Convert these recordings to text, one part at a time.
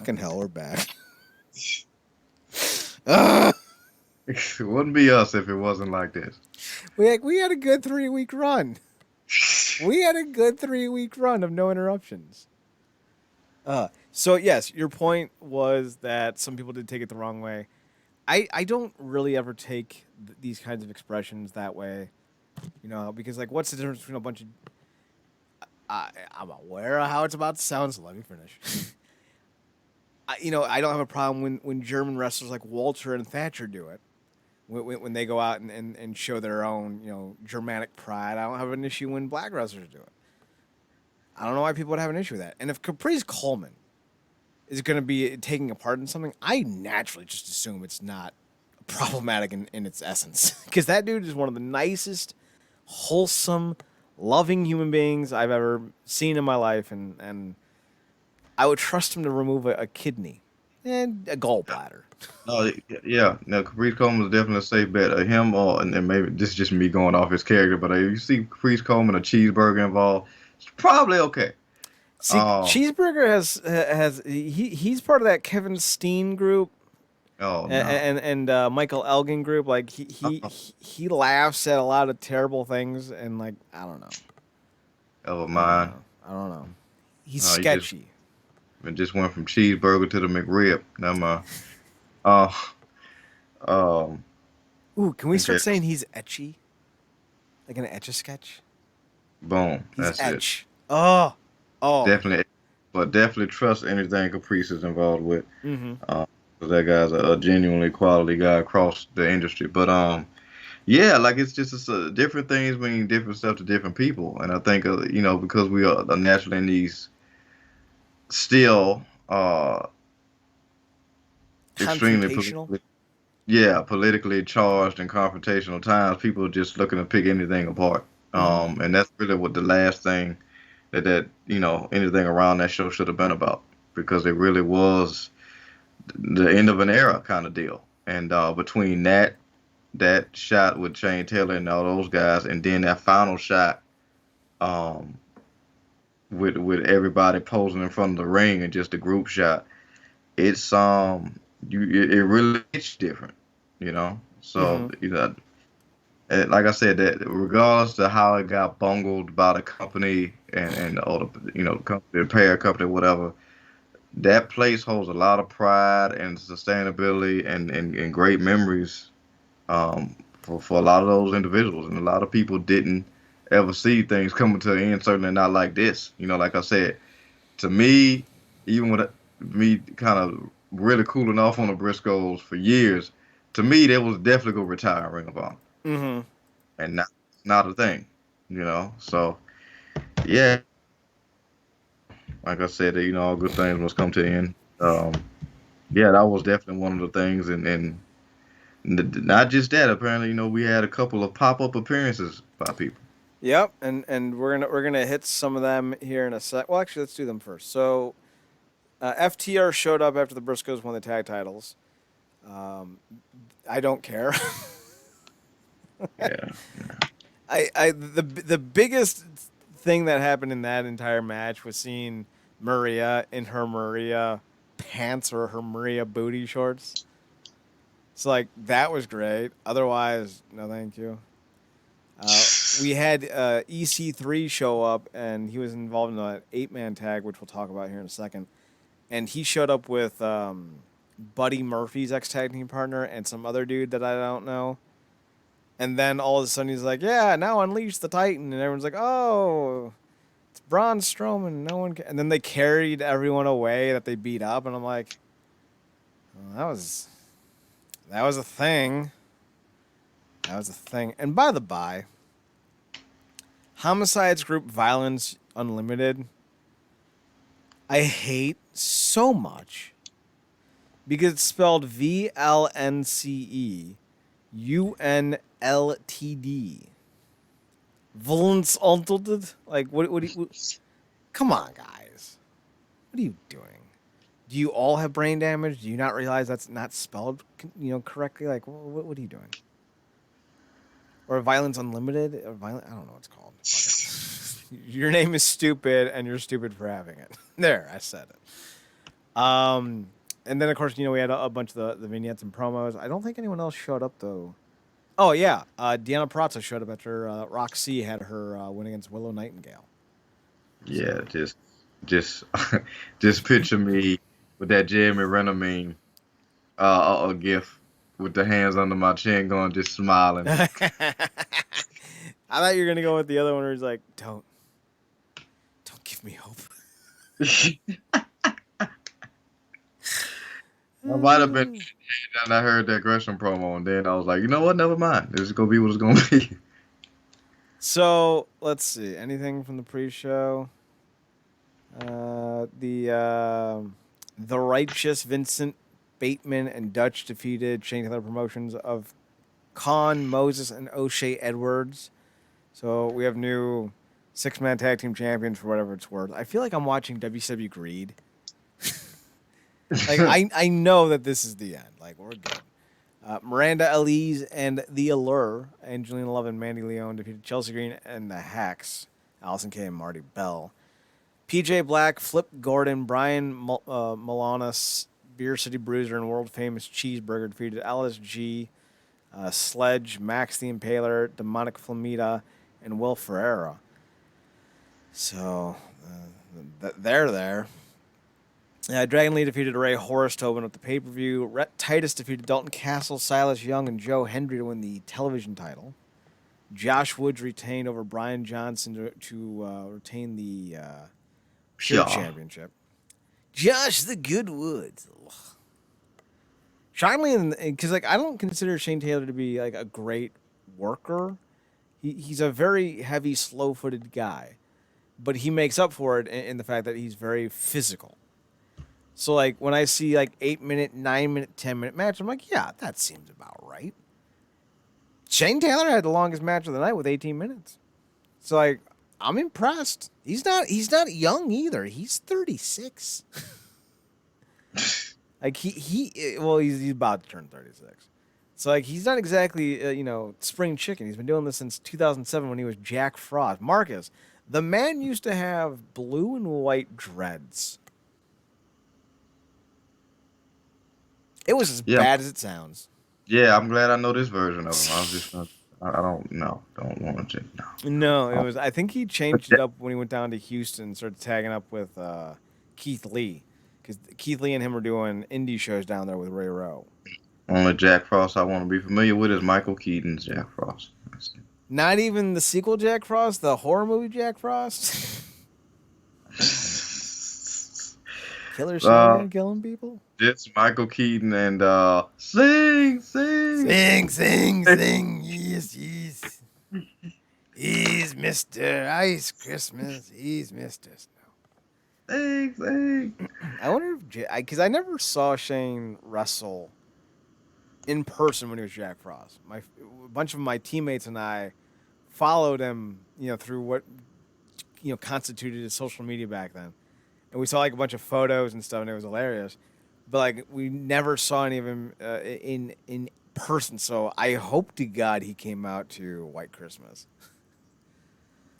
Fucking hell, we're back. Ah! It wouldn't be us if it wasn't like this. We had a good 3 week run. We had a good 3 week run of no interruptions. So yes, your point was that some people did take it the wrong way. I don't really ever take these kinds of expressions that way, because like, what's the difference between a bunch of? I'm aware of how it's about to sound, so let me finish. I don't have a problem when German wrestlers like Walter and Thatcher do it. When they go out and show their own, Germanic pride. I don't have an issue when black wrestlers do it. I don't know why people would have an issue with that. And if Caprice Coleman is going to be taking a part in something, I naturally just assume it's not problematic in its essence. Because that dude is one of the nicest, wholesome, loving human beings I've ever seen in my life. And I would trust him to remove a kidney and a gallbladder. No, yeah. Now, Caprice Coleman is definitely a safe bet. Him or, and then maybe this is just me going off his character, but if you see Caprice Coleman, a cheeseburger involved, it's probably okay. See, Oh, Cheeseburger he's part of that Kevin Steen group oh no. and Michael Elgin group. Like Uh-uh. he laughs at a lot of terrible things, and like, I don't know. Never I don't mind. know. I don't know. He's You just sketchy. it just went from cheeseburger to the McRib. Never mind. Uh, um, Ooh, can we yeah, start saying he's etchy? Like an etch a sketch? boom. He's That's it. etch. Oh. Definitely, but definitely trust anything Caprice is involved with. Mm-hmm. 'Cause that guy's a genuinely quality guy across the industry. But yeah, like it's just different things mean different stuff to different people, and I think because we are naturally in these still extremely Confrontational. politically charged and confrontational times, people are just looking to pick anything apart. Mm-hmm. And that's really what the last thing that anything around that show should have been about, because it really was the end of an era kind of deal. And between that shot with Shane Taylor and all those guys, and then that final shot um, with everybody posing in front of the ring and just a group shot, it's it really hits different, you know. Mm-hmm. So like I said, that regardless of how it got bungled by the company and all the the company, the parent company, whatever, that place holds a lot of pride and sustainability and great memories for a lot of those individuals. And a lot of people didn't ever see things coming to an end, certainly not like this. Like I said, to me, even with me kind of really cooling off on the Briscoes for years, to me, they was definitely going to retire Ring of Honor. Mm-hmm. And not a thing. So, yeah, like I said, all good things must come to an end. Um, yeah, that was definitely one of the things. And not just that, apparently, we had a couple of pop-up appearances by people. Yep, and we're gonna hit some of them here in a sec. Well, actually, let's do them first. So, FTR showed up after the Briscoes won the tag titles. Um, I don't care. Yeah. The biggest thing that happened in that entire match was seeing Maria in her Maria pants or her Maria booty shorts. It's like, that was great. Otherwise, no, thank you. We had EC3 show up, and he was involved in an 8-man tag, which we'll talk about here in a second. And he showed up with Buddy Murphy's ex tag team partner and some other dude that I don't know. And then all of a sudden he's like, "Yeah, now unleash the Titan," and everyone's like, "Oh, it's Braun Strowman." No one, and then they carried everyone away that they beat up, and I'm like, "Oh, that was a thing. That was a thing." And by the by, Homicide's group Violence Unlimited, I hate so much because it's spelled VLNCEUNLTD. Violence Unlimited? Like, come on, guys. What are you doing? Do you all have brain damage? Do you not realize that's not spelled, correctly? Like, what are you doing? Or Violence Unlimited? Or I don't know what it's called. Your name is stupid, and you're stupid for having it. There, I said it. And then of course we had a bunch of the vignettes and promos. I don't think anyone else showed up though. Oh yeah, Deanna Praza showed up after Roxy had her win against Willow Nightingale. Yeah, So just just picture me with that Jeremy Renner meme, a gif with the hands under my chin, going just smiling. I thought you were gonna go with the other one where he's like, don't give me hope. I might have been, and I heard that Gresham promo, and then I was like, you know what? Never mind. This is gonna be what it's gonna be. So let's see. Anything from the pre-show? The righteous Vincent Bateman and Dutch defeated Shane Taylor Promotions of Khan, Moses, and O'Shea Edwards. So we have new six-man tag team champions for whatever it's worth. I feel like I'm watching WCW Greed. Like I know that this is the end. Like we're good. Miranda Elise and The Allure, Angelina Love and Mandy Leone defeated Chelsea Green and the Hacks, Allison Kay and Marty Bell. PJ Black, Flip Gordon, Brian Milanos, Beer City Bruiser, and world famous Cheeseburger defeated Alice G, Sledge, Max the Impaler, Demonic Flamita, and Will Ferreira. So they're there. Dragon Lee defeated Ray Horace Tobin at the pay-per-view. Rhett Titus defeated Dalton Castle, Silas Young, and Joe Hendry to win the television title. Josh Woods retained over Brian Johnson to retain the Pure Championship. Josh the Good Woods. Shockingly, because I don't consider Shane Taylor to be like a great worker. He's a very heavy, slow-footed guy, but he makes up for it in the fact that he's very physical. So like when I see like 8-minute, 9-minute, 10-minute match, I'm like, yeah, that seems about right. Shane Taylor had the longest match of the night with 18 minutes. So like I'm impressed. He's not young either. He's 36. Like he's about to turn 36. So like he's not exactly spring chicken. He's been doing this since 2007 when he was Jack Frost. Marcus, the man used to have blue and white dreads. It was as bad as it sounds. Yeah, I'm glad I know this version of him. I was just, I don't know, don't want to. No, it was. I think he changed it up when he went down to Houston and started tagging up with Keith Lee, because Keith Lee and him were doing indie shows down there with Ray Rowe. Only Jack Frost I want to be familiar with is Michael Keaton's Jack Frost. Not even the sequel Jack Frost, the horror movie Jack Frost. Killer Snowman killing people. It's Michael Keaton and sing. Yes. He's Mr. Ice Christmas. He's Mr. Snow. Sing. I wonder if because I never saw Shane wrestle in person when he was Jack Frost. A bunch of my teammates and I followed him, through what constituted his social media back then. And we saw like a bunch of photos and stuff, and it was hilarious. But like we never saw any of him in person. So I hope to God he came out to White Christmas,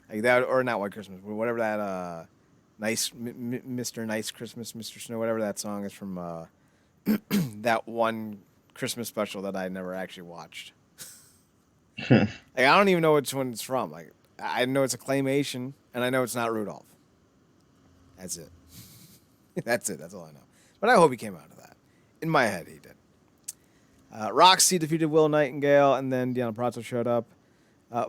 like that, or not White Christmas, but whatever that Mr. Nice Christmas, Mr. Snow, whatever that song is from that one Christmas special that I never actually watched. Like I don't even know which one it's from. Like I know it's a claymation, and I know it's not Rudolph. That's it. That's it. That's all I know. But I hope he came out of that. In my head, he did. Roxy defeated Will Nightingale, and then Deanna Prato showed up.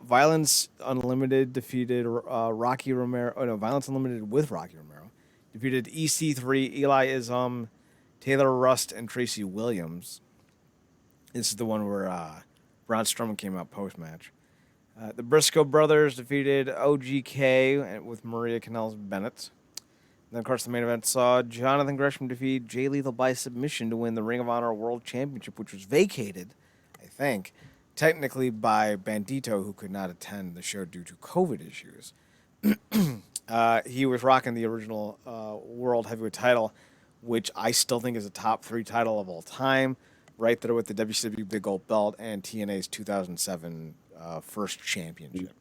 Violence Unlimited defeated Rocky Romero. Oh, no, Violence Unlimited with Rocky Romero. Defeated EC3, Eli Ism, Taylor Rust, and Tracy Williams. This is the one where Braun Strowman came out post-match. The Briscoe brothers defeated OGK with Maria Kanellis Bennett. And then, of course, the main event saw Jonathan Gresham defeat Jay Lethal by submission to win the Ring of Honor World Championship, which was vacated, I think, technically by Bandito, who could not attend the show due to COVID issues. He was rocking the original World Heavyweight title, which I still think is a top 3 title of all time, right there with the WCW Big Gold Belt and TNA's 2007 first championship.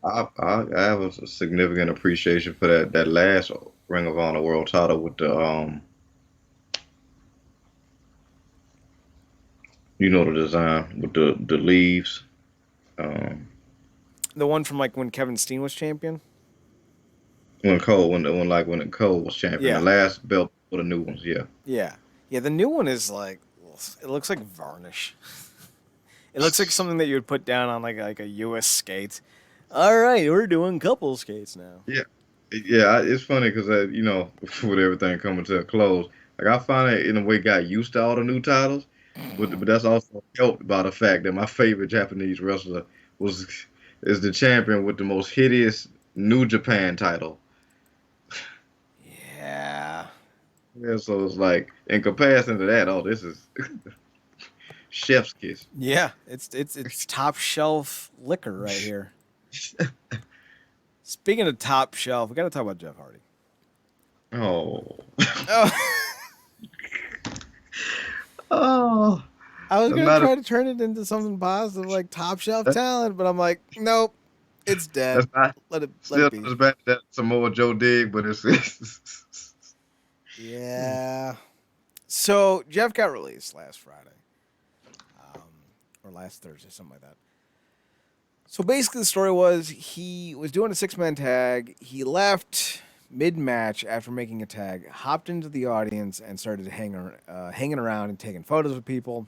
I have a significant appreciation for that last Ring of Honor World title with the You know the design with the leaves. Um, The one from like when Kevin Steen was champion. when Cole was champion, the Yeah, last belt for the new ones. Yeah. yeah, yeah. The new one is like it looks like varnish. It looks like something that you would put down on like a U.S. skate. All right, we're doing couple skates now. Yeah. Yeah, it's funny because with everything coming to a close, like I finally in a way got used to all the new titles, but that's also helped by the fact that my favorite Japanese wrestler was is the champion with the most hideous New Japan title. Yeah, Yeah, so it's like in comparison to that, oh, this is chef's kiss. yeah. It's top shelf liquor right here. Speaking of top shelf, we got to talk about Jeff Hardy. Oh, Oh, oh, I was gonna not try to turn it into something positive, like top shelf that's, talent, but I'm like, nope, it's dead. that's not Let it still be. as bad as that Samoa Joe dig, but it's Yeah. So Jeff got released last Friday, um, or last Thursday, something like that. So basically, the story was he was doing a 6-man tag. He left mid-match after making a tag, hopped into the audience, and started hanging around and taking photos with people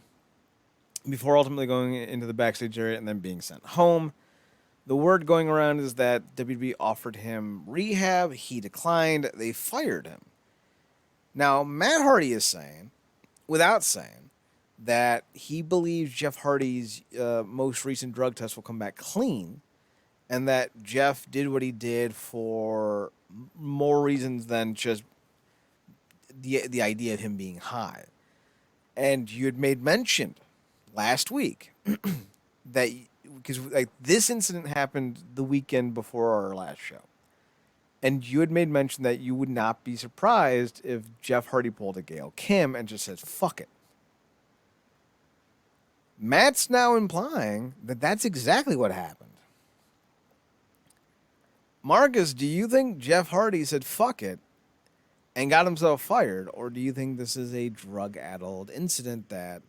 before ultimately going into the backstage area and then being sent home. The word going around is that WWE offered him rehab. He declined. They fired him. Now, Matt Hardy is saying, without saying, that he believes Jeff Hardy's most recent drug test will come back clean, and that Jeff did what he did for more reasons than just the idea of him being high. And you had made mention last week that because like this incident happened the weekend before our last show, and you had made mention that you would not be surprised if Jeff Hardy pulled a Gail Kim and just says fuck it. Matt's now implying that that's exactly what happened. Marcus, do you think Jeff Hardy said fuck it and got himself fired, or do you think this is a drug-addled incident that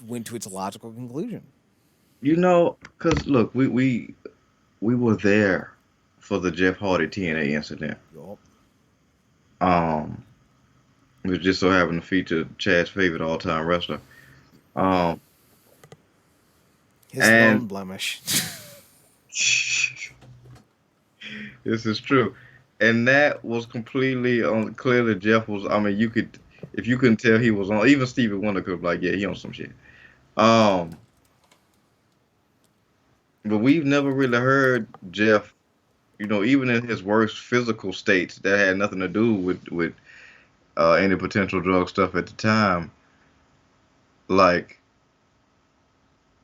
went to its logical conclusion? because look, we were there for the Jeff Hardy TNA incident. Yup. Um, it was just so happened to feature Chad's favorite all-time wrestler. Um, His and lone blemish. this is true. And that was completely on. Clearly, Jeff was. I mean, if you couldn't tell he was on. Even Stevie Wonder could be like, yeah, he on some shit. Um, but we've never really heard Jeff. Even in his worst physical states, that had nothing to do with any potential drug stuff at the time. Like,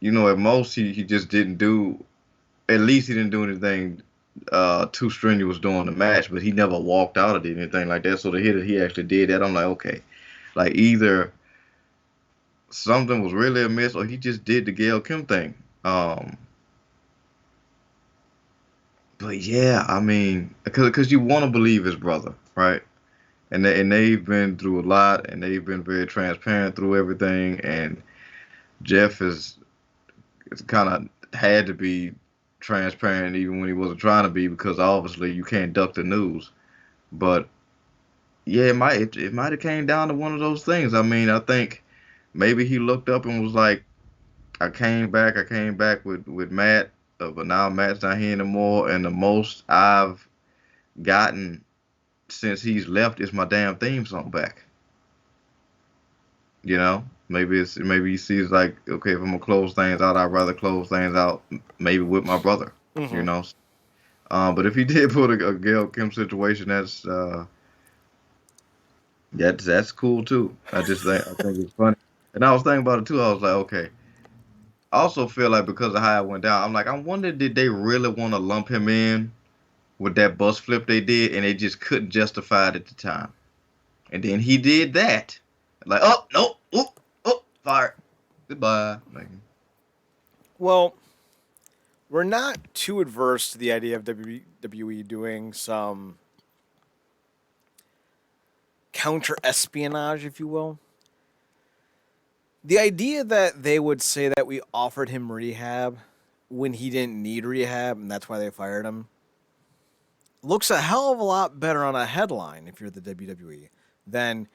at most he just didn't do. At least he didn't do anything too strenuous during the match, but he never walked out or did anything like that. So to hear that he actually did that, I'm like, okay, like either something was really amiss or he just did the Gail Kim thing. Um, but yeah, I mean, because you want to believe his brother, right? And they've been through a lot, and they've been very transparent through everything. And Jeff is kind of had to be transparent even when he wasn't trying to be because obviously you can't duck the news. But yeah, it might have came down to one of those things. I mean, I think maybe he looked up and was like, I came back with Matt, but now Matt's not here anymore, and the most I've gotten since he's left is my damn theme song back. Maybe he sees like, okay, if I'm gonna close things out, I'd rather close things out maybe with my brother. You Mm-hmm. know, but if he did put a Gail Kim situation, that's cool too. I think it's funny. And I was thinking about it too. I was like, okay. I also feel like because of how it went down, I'm like, I wonder did they really want to lump him in with that bus flip they did, and they just couldn't justify it at the time. And then he did that, like, oh no, oh, fire, goodbye. Like, Well, we're not too adverse to the idea of WWE doing some counter espionage, if you will. The idea that they would say that we offered him rehab when he didn't need rehab and that's why they fired him looks a hell of a lot better on a headline if you're the WWE than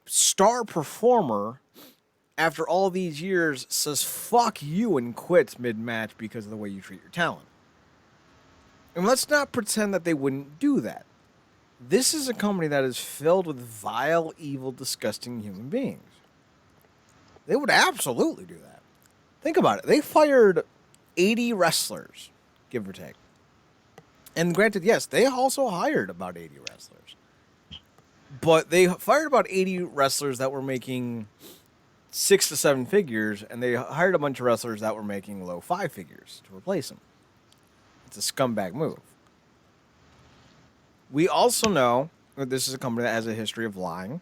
star performer after all these years says fuck you and quits mid-match because of the way you treat your talent. And let's not pretend that they wouldn't do that. This is a company that is filled with vile, evil, disgusting human beings. They would absolutely do that. Think about it. They fired 80 wrestlers, give or take. And granted, yes, they also hired about 80 wrestlers. But they fired about 80 wrestlers that were making 6 to 7 figures, and they hired a bunch of wrestlers that were making low 5 figures to replace them. It's a scumbag move. We also know that this is a company that has a history of lying,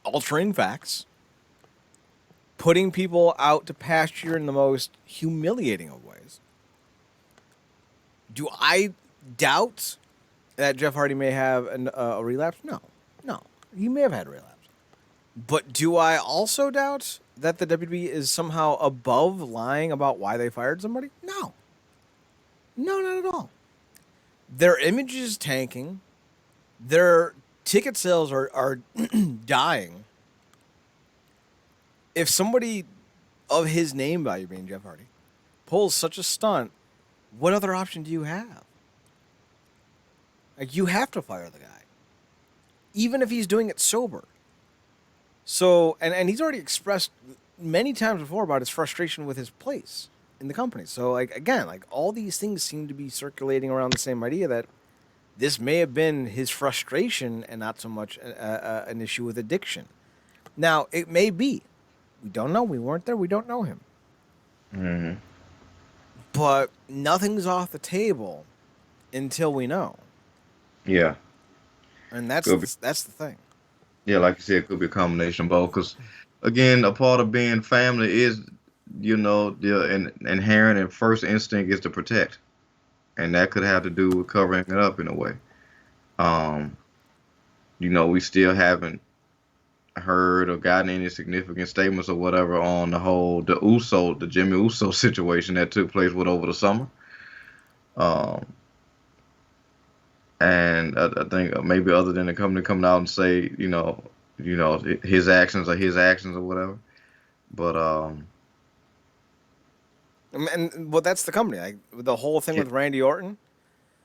altering facts, putting people out to pasture in the most humiliating of ways. Do I doubt that Jeff Hardy may have a relapse? No. He may have had a relapse. But do I also doubt that the WWE is somehow above lying about why they fired somebody? No. No, not at all. Their image is tanking. Their ticket sales are dying. If somebody of his name value, being Jeff Hardy, pulls such a stunt, what other option do you have? Like, you have to fire the guy, even if he's doing it sober. So, and he's already expressed many times before about his frustration with his place in the company. So, like, again, like, all these things seem to be circulating around the same idea that this may have been his frustration and not so much an issue with addiction. Now, it may be. We don't know. We weren't there. We don't know him. Mm-hmm. But nothing's off the table until we know. Yeah. And that's the thing. Yeah, like you said, it could be a combination of both. Because, again, a part of being family is, the inherent and first instinct is to protect. And that could have to do with covering it up in a way. We still haven't heard or gotten any significant statements or whatever on the Jimmy Uso situation that took place over the summer. And I think maybe other than the company coming out and say, his actions are his actions or whatever. But and well, that's the company. Like the whole thing with Randy Orton,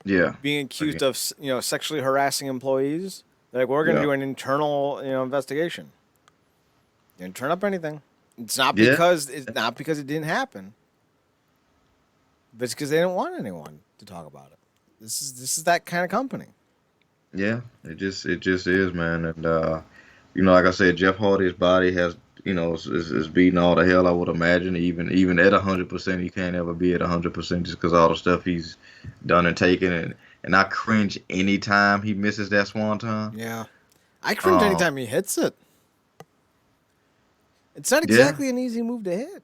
being accused of sexually harassing employees. They're like, we're going to do an internal investigation. You didn't turn up anything. It's not because it didn't happen, but it's because they didn't want anyone to talk about it. This is that kind of company. Yeah, it just is, man. And like I said, Jeff Hardy's body has is beating all the hell, I would imagine. Even at 100%, he can't ever be at 100% just because all the stuff he's done and taken. And I cringe anytime he misses that swan time. Yeah, I cringe anytime he hits it. It's not exactly an easy move to hit.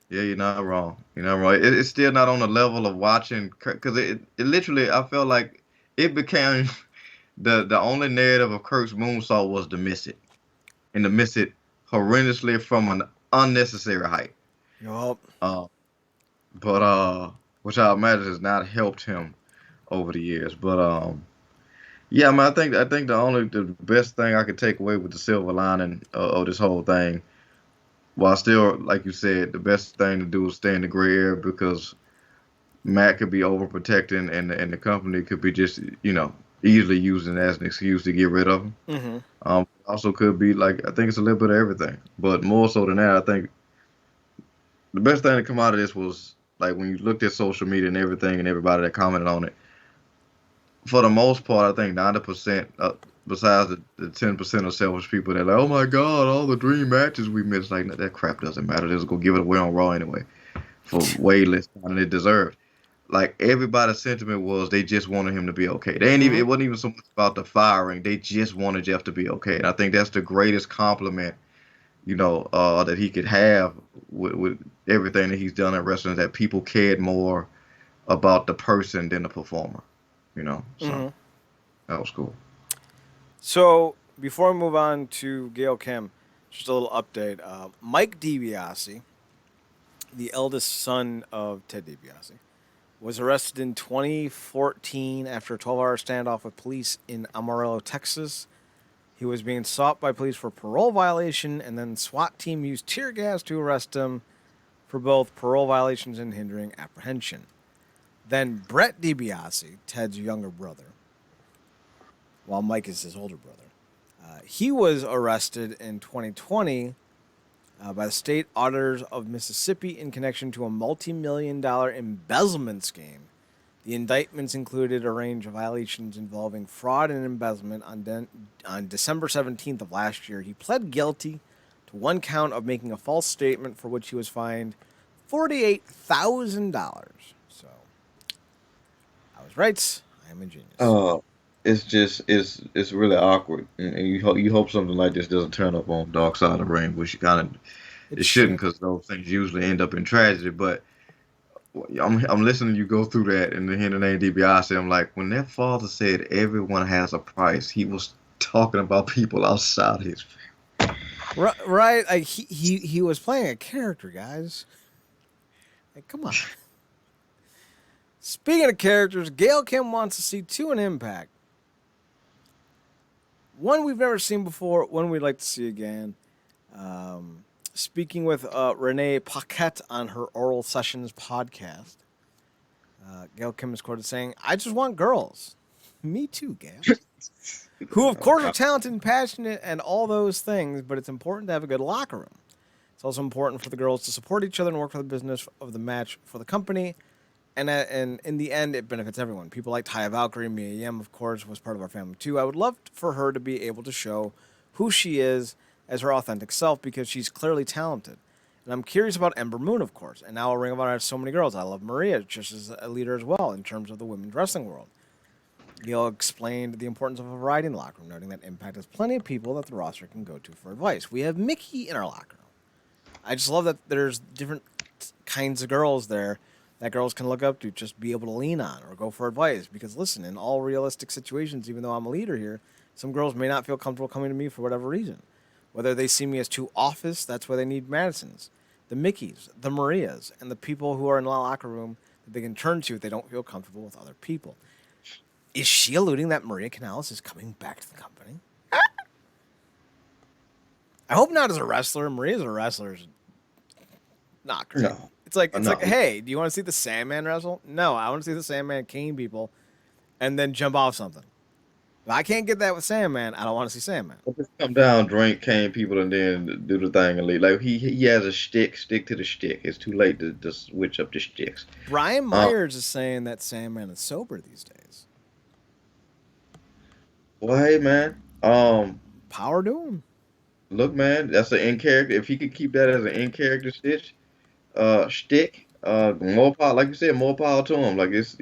Yeah, you're not wrong. It's still not on the level of watching, because it literally, I felt like it became the only narrative of Kurt's moonsault was to miss it, and to miss it horrendously from an unnecessary height. Yup. But which I imagine has not helped him over the years. But yeah, man, I think the best thing I could take away with the silver lining of this whole thing. While still, like you said, the best thing to do is stay in the gray area, because Matt could be overprotecting, and the company could be just, easily using it as an excuse to get rid of him. Mm-hmm. Also could be, like, I think it's a little bit of everything. But more so than that, I think the best thing to come out of this was, like, when you looked at social media and everything and everybody that commented on it, for the most part, I think 90%, besides the 10% of selfish people that are like, oh my God, all the dream matches we missed. Like, that crap doesn't matter. They're just going to give it away on Raw anyway for way less than it deserved. Like, everybody's sentiment was they just wanted him to be okay. It wasn't even so much about the firing. They just wanted Jeff to be okay. And I think that's the greatest compliment, that he could have with everything that he's done in wrestling, that people cared more about the person than the performer. So that was cool. So before we move on to Gail Kim, Just a little update. Mike Dibiase, the eldest son of Ted Dibiase, was arrested in 2014 after a 12-hour standoff with police in Amarillo, Texas. He was being sought by police for parole violation, and then SWAT team used tear gas to arrest him for both parole violations and hindering apprehension. Then Brett DiBiase, Ted's younger brother, while Mike is his older brother, he was arrested in 2020 by the state auditors of Mississippi in connection to a multi-million-dollar embezzlement scheme. The indictments included a range of violations involving fraud and embezzlement. On December 17th of last year, he pled guilty to one count of making a false statement for which he was fined $48,000. So, I was right. I am a genius. It's just it's really awkward, and you hope something like this doesn't turn up on Dark Side of the Ring, which you kind of it shouldn't, because those things usually end up in tragedy. But I'm listening to you go through that, and then hearing the name DiBiase, I'm like, when that father said everyone has a price, he was talking about people outside his family. Right? Like he was playing a character, guys. Like, come on. Speaking of characters, Gail Kim wants to see two in Impact. One we've never seen before, one we'd like to see again. Speaking with Renee Paquette on her Oral Sessions podcast, Gail Kim is quoted saying, "I just want girls." Me too, Gail. Who, of course, are talented and passionate and all those things, but it's important to have a good locker room. It's also important for the girls to support each other and work for the business of the match for the company. And in the end, it benefits everyone. People like Taya Valkyrie, Mia Yim, of course, was part of our family too. I would love for her to be able to show who she is as her authentic self, because she's clearly talented. And I'm curious about Ember Moon, of course. And now Ring of Honor has so many girls. I love Maria just as a leader as well in terms of the women's wrestling world. Gail explained the importance of a variety in the locker room, noting that Impact has plenty of people that the roster can go to for advice. We have Mickey in our locker room. I just love that there's different kinds of girls there that girls can look up to, just be able to lean on or go for advice. Because listen, in all realistic situations, even though I'm a leader here, some girls may not feel comfortable coming to me for whatever reason. Whether they see me as too office, that's why they need Madisons, the Mickeys, the Marias, and the people who are in the locker room that they can turn to if they don't feel comfortable with other people. Is she alluding that Maria Kanellis is coming back to the company? I hope not as a wrestler. Maria's a wrestler. Not great. No. It's like, hey, do you want to see the Sandman wrestle? No, I want to see the Sandman cane people and then jump off something. If I can't get that with Sandman, I don't want to see Sandman. Just come down, drink, cane people, and then do the thing and leave. Like he has a stick to the stick. It's too late to switch up the sticks. Brian Myers is saying that Sandman is sober these days. Well, hey man, power to him. Look, man, that's an in character. If he could keep that as an in character stick, more power. Like you said, more power to him. Like it's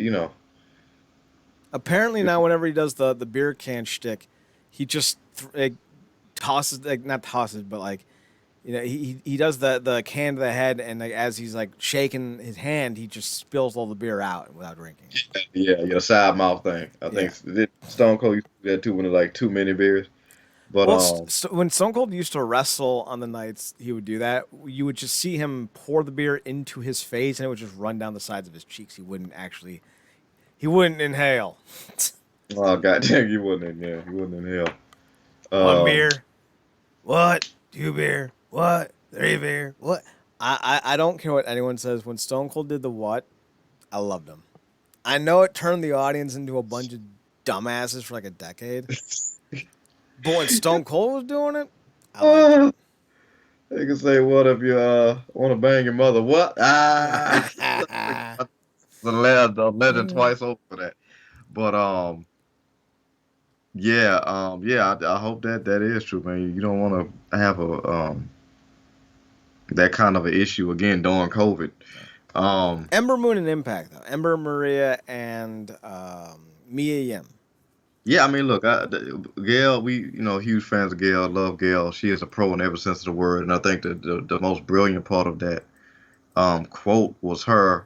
Apparently now, whenever he does the beer can shtick, he just tosses, like not tosses, but like, he does the can to the head, and like, as he's like shaking his hand, he just spills all the beer out without drinking. Yeah, side mouth thing. I think Stone Cold used to do that too when like too many beers. But when Stone Cold used to wrestle on the nights he would do that, you would just see him pour the beer into his face, and it would just run down the sides of his cheeks. He wouldn't inhale. Oh goddamn, you wouldn't inhale. One beer. What? 2 beer. What? 3 beer. What? I don't care what anyone says. When Stone Cold did the what, I loved him. I know it turned the audience into a bunch of dumbasses for like a decade. But when Stone Cold was doing it, I liked it. They can say, "What if you want to bang your mother?" What? The legend twice over for that. But I hope that is true, man. You don't want to have a that kind of an issue again during COVID. Ember Moon and Impact though. Ember, Maria, and Mia Yim. Yeah, I mean, look, Gail, we huge fans of Gail. I love Gail. She is a pro in every sense of the word, and I think the most brilliant part of that quote was her.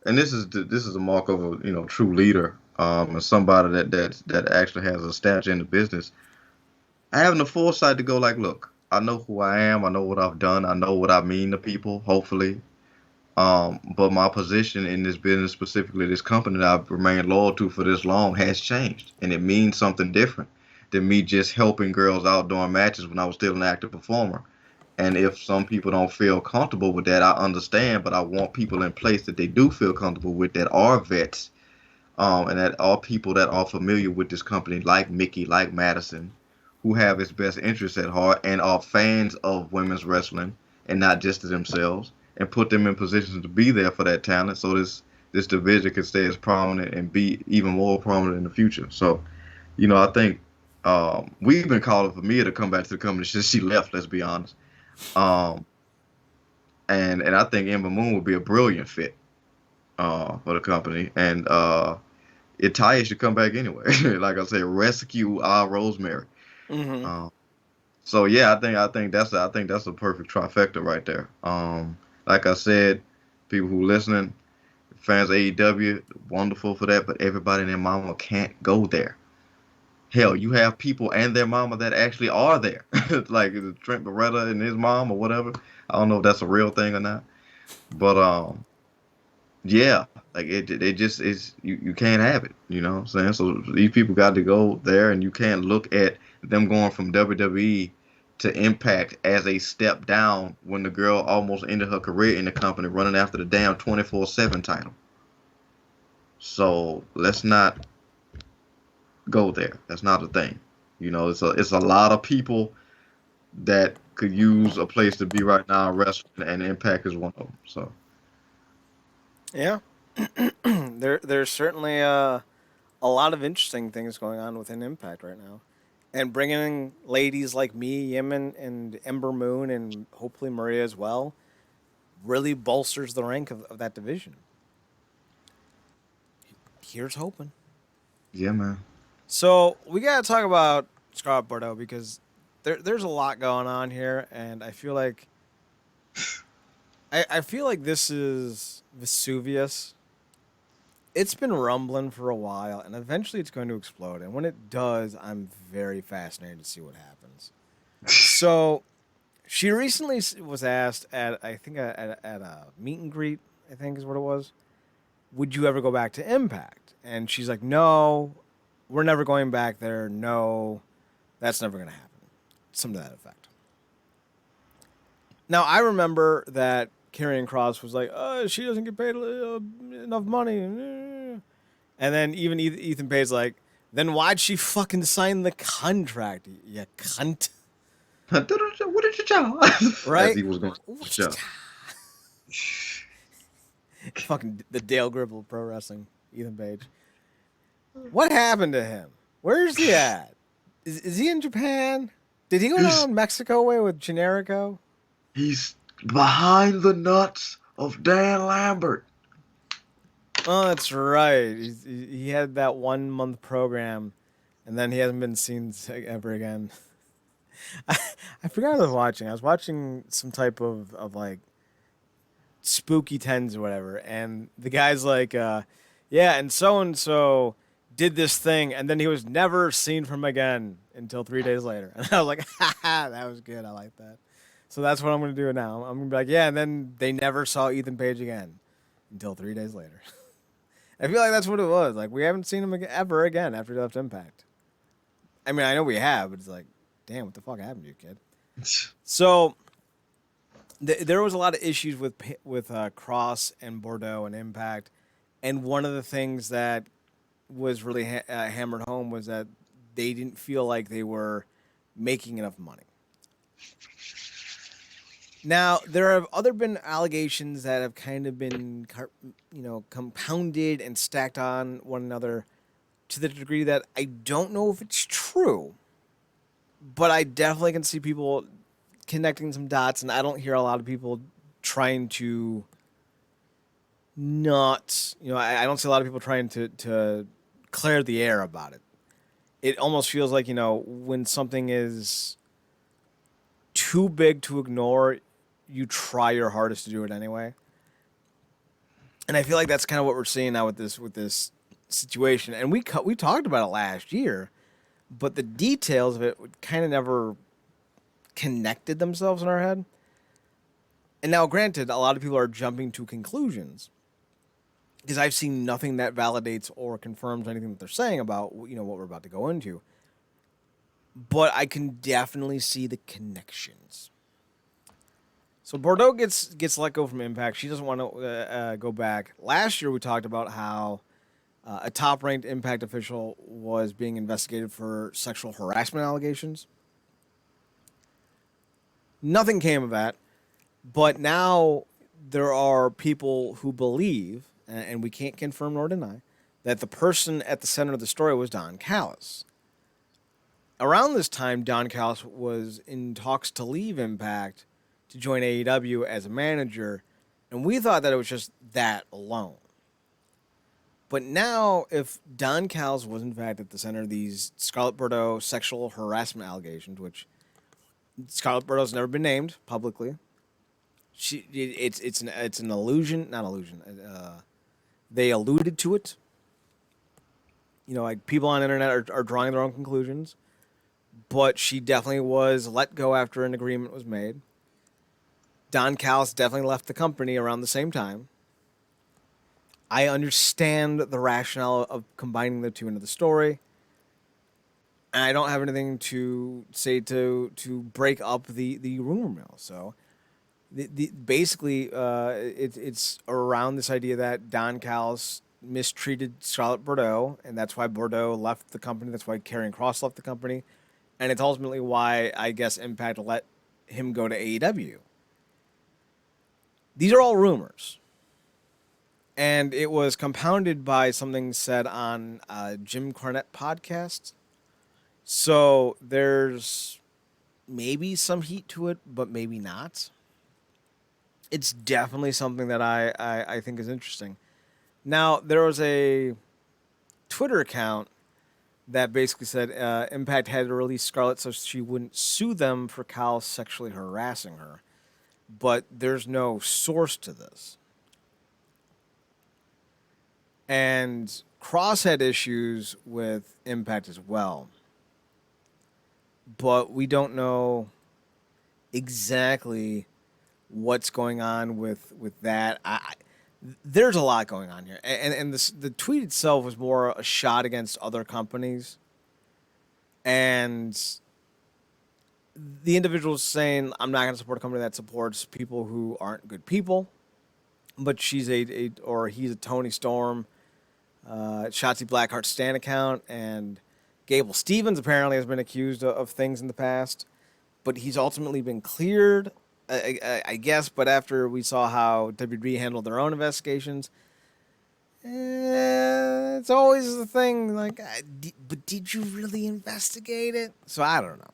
And this is a mark of a true leader, and somebody that actually has a stature in the business. Having the foresight to go like, look, I know who I am. I know what I've done. I know what I mean to people. Hopefully, but my position in this business, specifically this company that I've remained loyal to for this long, has changed, and it means something different than me just helping girls out during matches when I was still an active performer. And if some people don't feel comfortable with that, I understand, but I want people in place that they do feel comfortable with, that are vets, and that are people that are familiar with this company, like Mickey, like Madison, who have its best interests at heart and are fans of women's wrestling and not just to themselves, and put them in positions to be there for that talent, so this division can stay as prominent and be even more prominent in the future. So, I think we've been calling for Mia to come back to the company since she left. Let's be honest. Um, and I think Ember Moon would be a brilliant fit for the company, and Itaya should come back anyway. Like I said, rescue our Rosemary. Mm-hmm. Um, so yeah, I think that's a perfect trifecta right there. Like I said, people who listening, fans of AEW, wonderful for that, but everybody and their mama can't go there. Hell, you have people and their mama that actually are there, like Trent Beretta and his mom or whatever. I don't know if that's a real thing or not, but yeah, like it just is. You can't have it. You know what I'm saying? So these people got to go there, and you can't look at them going from WWE to Impact as a step down when the girl almost ended her career in the company running after the damn 24/7 title. So let's not go there. That's not a thing. It's a lot of people that could use a place to be right now in wrestling, and Impact is one of them. So Yeah. There's certainly a lot of interesting things going on within Impact right now. And bringing in ladies like me, Yemen, and Ember Moon, and hopefully Maria as well, really bolsters the rank of that division. Here's hoping. yeah, man. So we got to talk about Scarlet Bordeaux because there's a lot going on here, and I feel like this is Vesuvius. It's been rumbling for a while, and eventually it's going to explode. And when it does, I'm very fascinated to see what happens. So she recently was asked at I think at a meet and greet, I think is what it was. Would you ever go back to Impact? And she's like, no, we're never going back there. No, that's never going to happen. Something to that effect. Now, I remember that Karrion Kross was like, she doesn't get paid enough money. And then even Ethan Page's like, then why'd she fucking sign the contract, you cunt? What did you tell? As Right? he was going to the show. Fucking the Dale Gribble of pro wrestling, Ethan Page. What happened to him? Where's he at? Is he in Japan? Did he go down Mexico way with Generico? He's behind the nuts of Dan Lambert. Oh, that's right. He had that 1 month program, and then he hasn't been seen ever again. I forgot what I was watching. I was watching some type of like spooky tens or whatever, and the guy's like, yeah, and so did this thing, and then he was never seen from again until 3 days later. And I was like, ha, that was good. I like that. So that's what I'm going to do now. I'm going to be like, yeah, and then they never saw Ethan Page again until 3 days later. I feel like that's what it was. Like, we haven't seen him ever again after he left Impact. I mean, I know we have, but it's like, damn, what the fuck happened to you, kid? So there was a lot of issues with Kross and Bordeaux and Impact, and one of the things that was really hammered home was that they didn't feel like they were making enough money. Now, there have been allegations that have kind of been, compounded and stacked on one another to the degree that I don't know if it's true, but I definitely can see people connecting some dots, and I don't hear a lot of people trying to not, I don't see a lot of people trying to clear the air about it. It almost feels like, when something is too big to ignore, you try your hardest to do it anyway. And I feel like that's kind of what we're seeing now with this situation. And we talked about it last year, but the details of it kind of never connected themselves in our head. And now, granted, a lot of people are jumping to conclusions because I've seen nothing that validates or confirms anything that they're saying about what we're about to go into. But I can definitely see the connections. So Bordeaux gets let go from Impact. She doesn't want to go back. Last year we talked about how a top-ranked Impact official was being investigated for sexual harassment allegations. Nothing came of that, but now there are people who believe, and we can't confirm nor deny, that the person at the center of the story was Don Callis. Around this time, Don Callis was in talks to leave Impact to join AEW as a manager, and we thought that it was just that alone. But now, if Don Callis was in fact at the center of these Scarlet Bordeaux sexual harassment allegations, which Scarlet Bordeaux's never been named publicly, it's an illusion, not illusion. They alluded to it. Like people on the internet are drawing their own conclusions, but she definitely was let go after an agreement was made. Don Callis definitely left the company around the same time. I understand the rationale of combining the two into the story. And I don't have anything to say to break up the rumor mill. So, basically, it's around this idea that Don Callis mistreated Scarlet Bordeaux, and that's why Bordeaux left the company. That's why Karrion Kross left the company. And it's ultimately why, I guess, Impact let him go to AEW. These are all rumors. And it was compounded by something said on Jim Cornette podcast. So there's maybe some heat to it, but maybe not. It's definitely something that I think is interesting. Now, there was a Twitter account that basically said Impact had to release Scarlett so she wouldn't sue them for Cal sexually harassing her. But there's no source to this. And Kross had issues with Impact as well. But we don't know exactly what's going on with that. There's a lot going on here. And the tweet itself was more a shot against other companies. And the individual's saying, I'm not going to support a company that supports people who aren't good people. But he's a Tony Storm, Shotzi Blackheart's Stan account, and Gable Stevens apparently has been accused of things in the past. But he's ultimately been cleared, I guess. But after we saw how WWE handled their own investigations, it's always the thing, like, but did you really investigate it? So I don't know.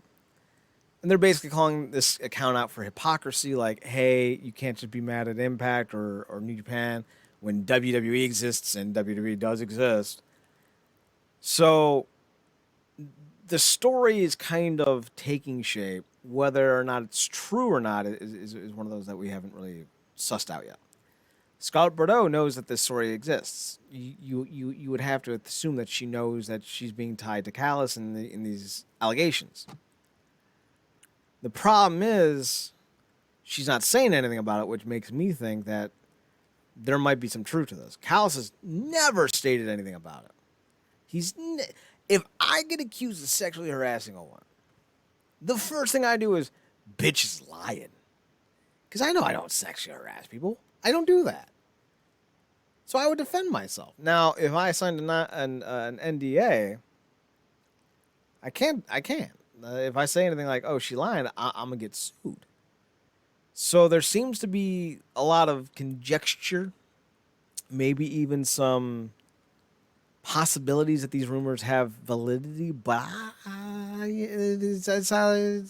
And they're basically calling this account out for hypocrisy, like, hey, you can't just be mad at Impact or New Japan when WWE exists and WWE does exist. So the story is kind of taking shape. Whether or not it's true or not is one of those that we haven't really sussed out yet. Scarlet Bordeaux knows that this story exists. You would have to assume that she knows that she's being tied to Callis in these allegations. The problem is she's not saying anything about it, which makes me think that there might be some truth to this. Callis has never stated anything about it. If I get accused of sexually harassing a woman, the first thing I do is, bitch is lying. Because I know I don't sexually harass people. I don't do that. So I would defend myself. Now, if I signed an NDA, I can't. If I say anything like, oh, she lying, I'm going to get sued. So there seems to be a lot of conjecture, maybe even some possibilities that these rumors have validity, but it's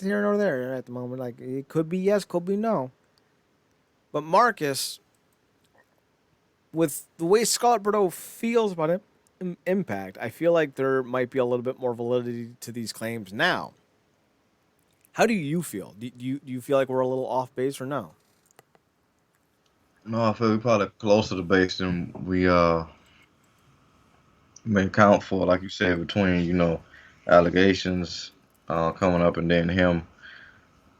here nor there at the moment. Like, it could be yes, could be no. But Marcus, with the way Scarlet Bordeaux feels about it, Impact, I feel like there might be a little bit more validity to these claims now. How do you feel? Do you feel like we're a little off base or no? No, I feel we're probably closer to base than we may count for, like you said, between allegations coming up and then him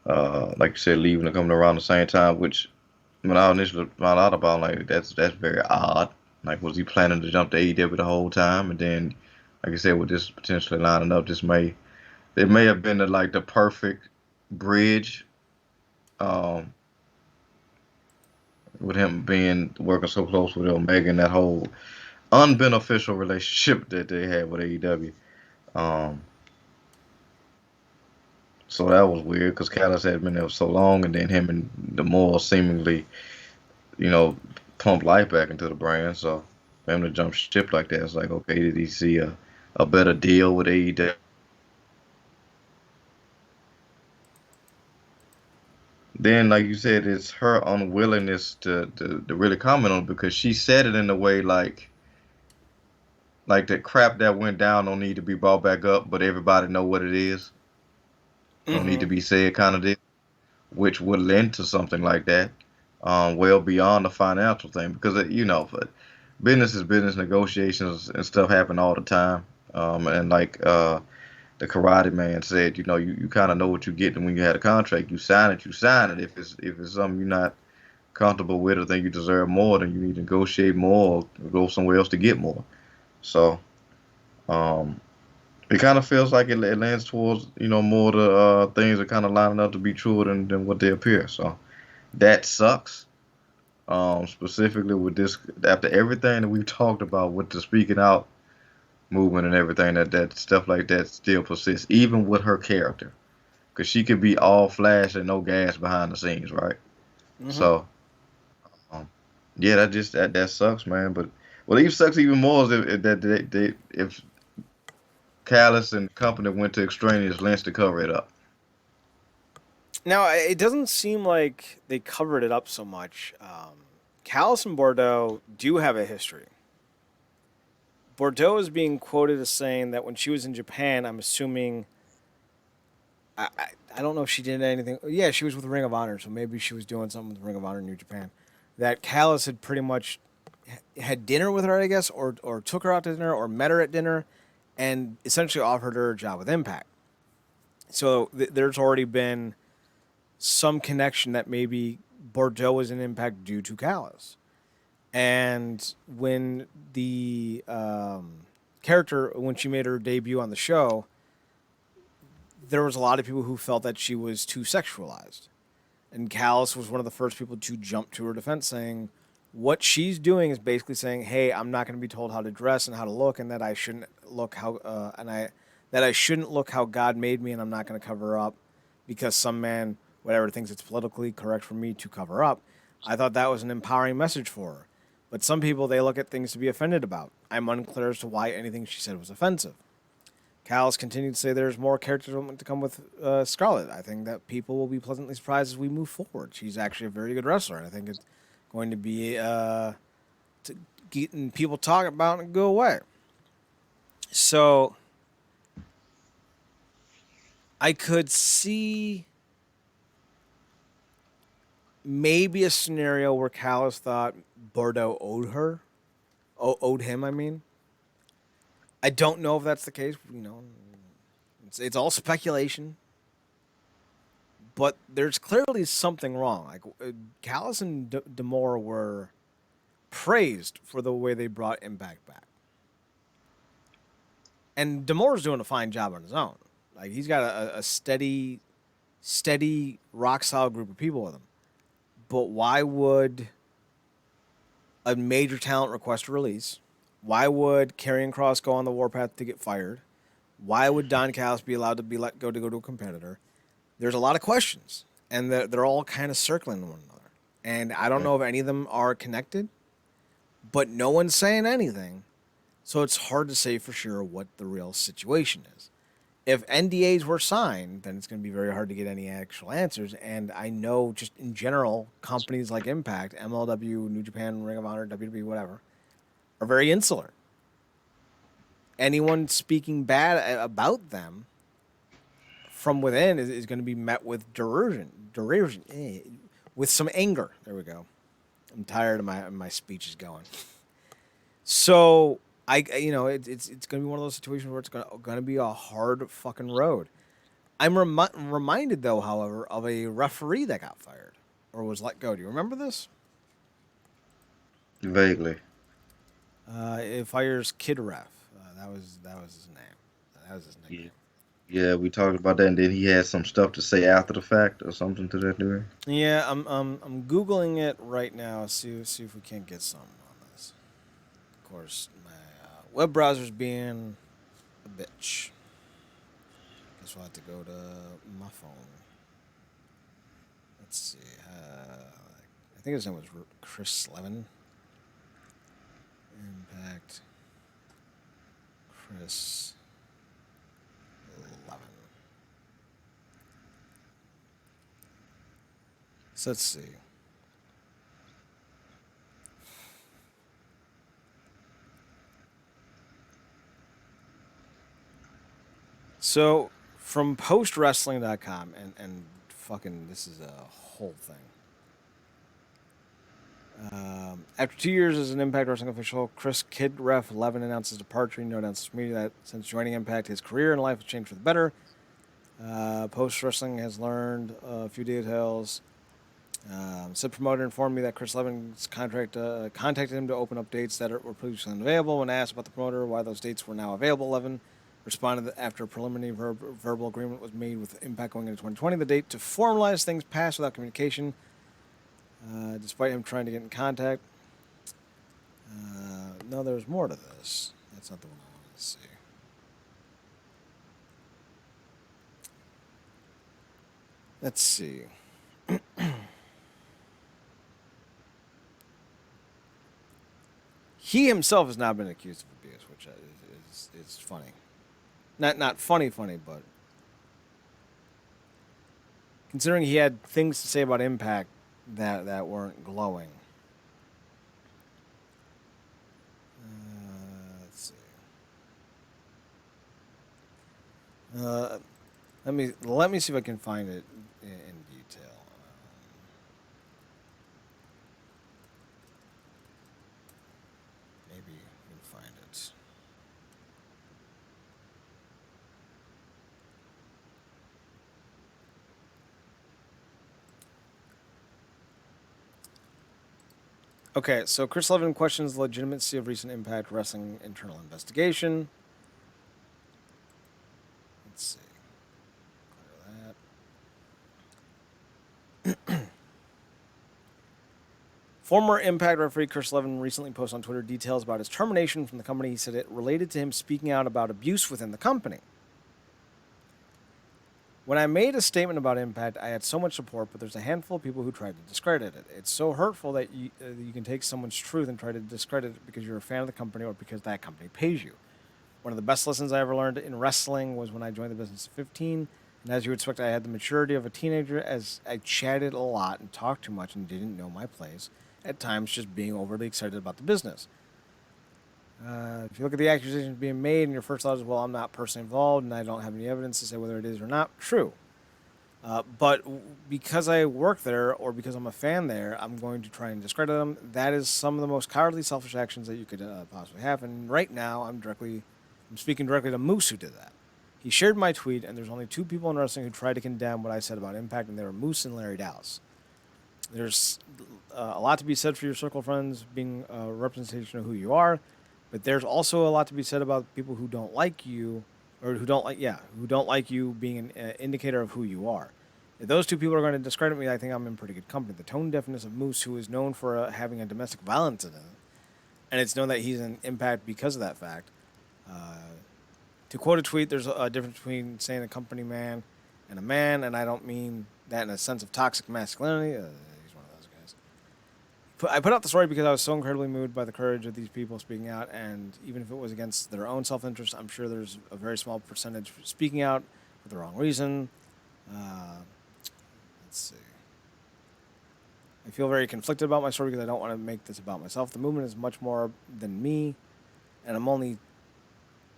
Like you said, leaving and coming around the same time, which when I initially found out about, like that's very odd. Like, was he planning to jump to AEW the whole time? And then, like I said, with this potentially lining up, it may have been like the perfect bridge, um, with him being working so close with Omega and that whole unbeneficial relationship that they had with AEW. Um, so that was weird because Callis had been there for so long, and then him and the more seemingly, you know, pump life back into the brand. So for him to jump ship like that, it's like, okay, did he see a better deal with AEW? Then, like you said, it's her unwillingness to really comment on it because she said it in a way like the crap that went down don't need to be brought back up, but everybody know what it is. Don't need Mm-hmm. to be said, kind of deal, which would lend to something like that, well beyond the financial thing, because but business is business, negotiations and stuff happen all the time, and like the Karate Man said, you kind of know what you're getting when you had a contract. You sign it, you sign it. If it's something you're not comfortable with or think you deserve more, then you need to negotiate more or go somewhere else to get more. So. Um, It kind of feels like it lands towards, more the things are kind of lining up to be truer than what they appear. So that sucks. Specifically with this, after everything that we've talked about with the speaking out movement and everything, that stuff like that still persists, even with her character, because she could be all flash and no gas behind the scenes, right? Mm-hmm. So, um, yeah, that sucks, man. But what even sucks even more is if Callis and company went to extraneous lengths to cover it up. Now, it doesn't seem like they covered it up so much. Callis and Bordeaux do have a history. Bordeaux is being quoted as saying that when she was in Japan, I'm assuming. I don't know if she did anything. Yeah, she was with Ring of Honor, so maybe she was doing something with Ring of Honor in New Japan. That Callis had pretty much had dinner with her, I guess, or took her out to dinner, or met her at dinner, and essentially offered her a job with Impact. So there's already been some connection that maybe Bordeaux was in Impact due to Callis. And when the character, when she made her debut on the show, there was a lot of people who felt that she was too sexualized. And Callis was one of the first people to jump to her defense, saying, what she's doing is basically saying, "Hey, I'm not going to be told how to dress and how to look, and that I shouldn't look how that I shouldn't look how God made me, and I'm not going to cover up because some man, whatever, thinks it's politically correct for me to cover up." I thought that was an empowering message for her. But some people, they look at things to be offended about. I'm unclear as to why anything she said was offensive. Callis continued to say there's more character development to come with Scarlett. I think that people will be pleasantly surprised as we move forward. She's actually a very good wrestler, and I think it's going to be getting people talking about it and go away. So I could see maybe a scenario where Callis thought Bordeaux owed him. I mean, I don't know if that's the case. It's all speculation. But there's clearly something wrong. Like Callis and D'Amore were praised for the way they brought Impact back, and D'Amore's doing a fine job on his own. Like he's got a steady, rock solid group of people with him. But why would a major talent request a release? Why would Karrion Kross go on the warpath to get fired? Why would Don Callis be allowed to be let go to a competitor? There's a lot of questions, and they're all kind of circling one another. And I don't know if any of them are connected, but no one's saying anything. So it's hard to say for sure what the real situation is. If NDAs were signed, then it's going to be very hard to get any actual answers. And I know just in general, companies like Impact, MLW, New Japan, Ring of Honor, WWE, whatever, are very insular. Anyone speaking bad about them from within is going to be met with derision, with some anger. There we go. I'm tired of my speech is going. So it's going to be one of those situations where it's going to be a hard fucking road. I'm reminded, though, however, of a referee that got fired or was let go. Do you remember this? Vaguely. It fires Kid Ref. That was his name. That was his Yeah. nickname. Yeah, we talked about that, and then he had some stuff to say after the fact or something to that degree. Yeah, I'm googling it right now. See if we can't get some on this. Of course, my web browser's being a bitch. Guess we'll have to go to my phone. Let's see. I think his name was Chris Levin. Impact. Chris Levin. So let's see. So from postwrestling.com and fucking this is a whole thing. After 2 years as an Impact Wrestling official, Chris Kid Ref Levin announced his departure. He announced to media that since joining Impact, his career and life have changed for the better. Post Wrestling has learned a few details. Said promoter informed me that Chris Levin's contract contacted him to open up dates that were previously unavailable. When asked about the promoter why those dates were now available, Levin responded that after a preliminary verbal agreement was made with Impact going into 2020, the date to formalize things passed without communication. Despite him trying to get in contact. No, there's more to this. That's not the one I want to see. Let's see. He himself has now been accused of abuse, which is funny. Not funny, but considering he had things to say about Impact that weren't glowing. Let's see. Let me see if I can find it in detail. Maybe you can find it. Okay, so Chris Levin questions the legitimacy of recent Impact Wrestling internal investigation. Let's see. Clear that. Former Impact referee Chris Levin recently posted on Twitter details about his termination from the company. He said it related to him speaking out about abuse within the company. When I made a statement about Impact, I had so much support, but there's a handful of people who tried to discredit it. It's so hurtful that you can take someone's truth and try to discredit it because you're a fan of the company or because that company pays you. One of the best lessons I ever learned in wrestling was when I joined the business at 15. And as you would expect, I had the maturity of a teenager as I chatted a lot and talked too much and didn't know my place. At times, just being overly excited about the business. If you look at the accusations being made and your first thought is, well, I'm not personally involved and I don't have any evidence to say whether it is or not, true. But because I work there or because I'm a fan there, I'm going to try and discredit them. That is some of the most cowardly, selfish actions that you could possibly have. And right now, I'm speaking directly to Moose, who did that. He shared my tweet, and there's only two people in wrestling who tried to condemn what I said about Impact, and they were Moose and Larry Dallas. There's a lot to be said for your circle of friends being a representation of who you are, but there's also a lot to be said about people who don't like you, or who don't like you being an indicator of who you are. If those two people are going to discredit me, I think I'm in pretty good company. The tone deafness of Moose, who is known for having a domestic violence incident, and it's known that he's an Impact because of that fact. To quote a tweet, there's a difference between saying a company man, and I don't mean that in a sense of toxic masculinity. He's one of those guys. I put out the story because I was so incredibly moved by the courage of these people speaking out, and even if it was against their own self-interest, I'm sure there's a very small percentage speaking out for the wrong reason. Let's see. I feel very conflicted about my story because I don't want to make this about myself. The movement is much more than me, and I'm only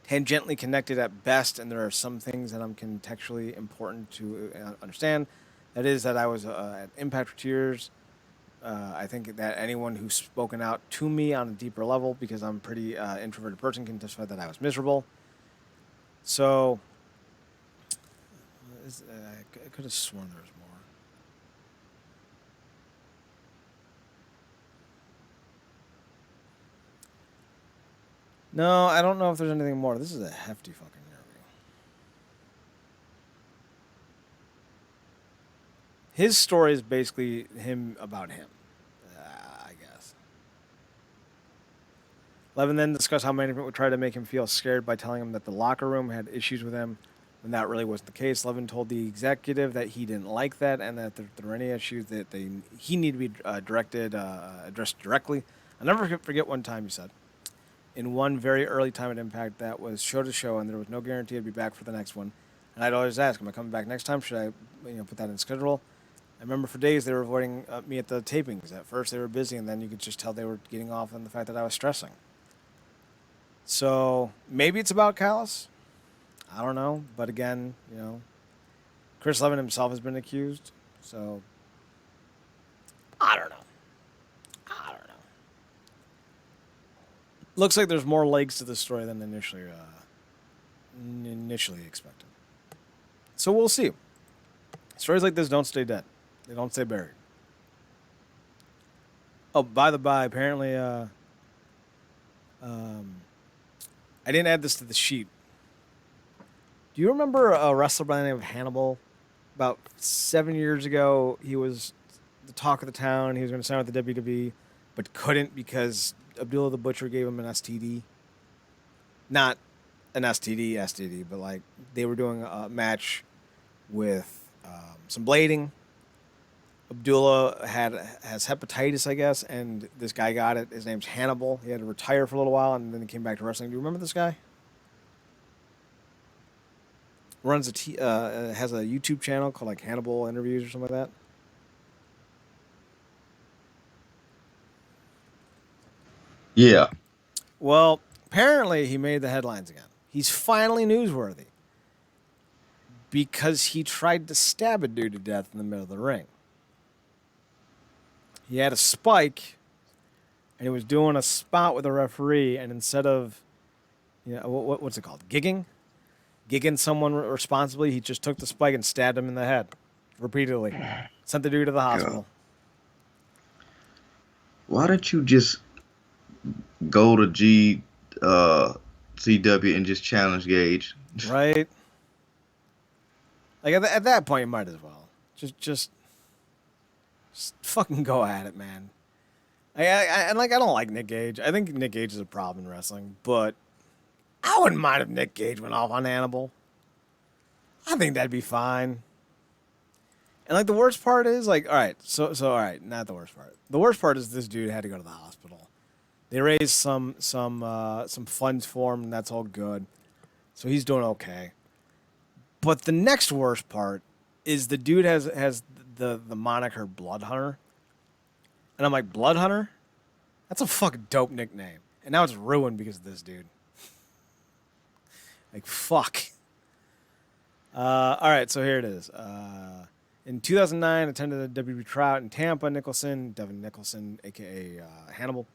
tangentially connected at best, and there are some things that I'm contextually important to understand. That is that I was at Impact for 2 years. I think that anyone who's spoken out to me on a deeper level, because I'm a pretty introverted person, can testify that I was miserable. So I could have sworn there was more. No, I don't know if there's anything more. This is a hefty fucking interview. His story is basically him about him, I guess. Levin then discussed how management would try to make him feel scared by telling him that the locker room had issues with him, when that really wasn't the case. Levin told the executive that he didn't like that, and that if there were any issues that he needed to be addressed directly. I'll never forget one time he said, in one very early time at Impact, that was show to show, and there was no guarantee I'd be back for the next one. And I'd always ask, am I coming back next time? Should I, put that in the schedule? I remember for days they were avoiding me at the tapings. At first they were busy, and then you could just tell they were getting off on the fact that I was stressing. So maybe it's about Callis. I don't know. But again, Chris Levin himself has been accused. So I don't know. Looks like there's more legs to this story than initially expected. So we'll see. Stories like this don't stay dead. They don't stay buried. Oh, by the by, apparently, I didn't add this to the sheet. Do you remember a wrestler by the name of Hannibal? About 7 years ago, he was the talk of the town. He was going to sign with the WWE, but couldn't because Abdullah the Butcher gave him an STD. Not an STD, but like they were doing a match with some blading. Abdullah has hepatitis, I guess, and this guy got it. His name's Hannibal. He had to retire for a little while, and then he came back to wrestling. Do you remember this guy? Has a YouTube channel called like Hannibal Interviews or something like that. Yeah. Well, apparently he made the headlines again. He's finally newsworthy because he tried to stab a dude to death in the middle of the ring. He had a spike, and he was doing a spot with a referee, and instead of, what's it called? Gigging someone responsibly, he just took the spike and stabbed him in the head repeatedly. Sent the dude to the hospital. Why don't you just go to CW and just challenge Gage? Right? Like at that point, you might as well just fucking go at it, man. I don't like Nick Gage. I think Nick Gage is a problem in wrestling, but I wouldn't mind if Nick Gage went off on Hannibal. I think that'd be fine. And like the worst part is like, all right, so all right, not the worst part. The worst part is this dude had to go to the hospital. They raised some funds for him, and that's all good. So he's doing okay. But the next worst part is the dude has the moniker Blood Hunter. And I'm like, Blood Hunter? That's a fucking dope nickname. And now it's ruined because of this dude. Like, fuck. All right, so here it is. In 2009, attended a WWE tryout in Tampa. Devin Nicholson, a.k.a. Hannibal,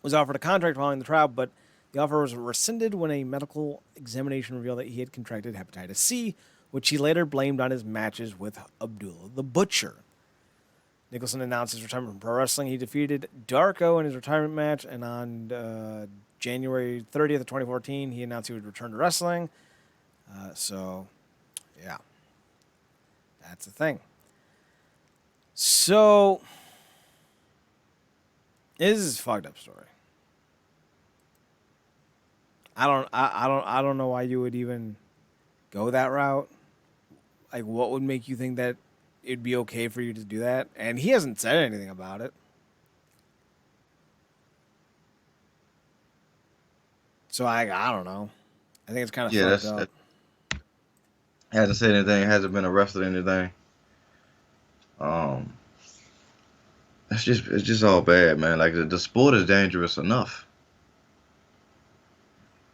was offered a contract following the trial, but the offer was rescinded when a medical examination revealed that he had contracted hepatitis C, which he later blamed on his matches with Abdullah the Butcher. Nicholson announced his retirement from pro wrestling. He defeated Darko in his retirement match, and on January 30th of 2014, he announced he would return to wrestling. Yeah. That's the thing. So, this is a fucked up story. I don't know why you would even go that route. Like, what would make you think that it'd be okay for you to do that? And he hasn't said anything about it. So I don't know. I think it's kind of fucked up. Hasn't said anything. Hasn't been arrested or anything. It's just all bad, man. Like the sport is dangerous enough.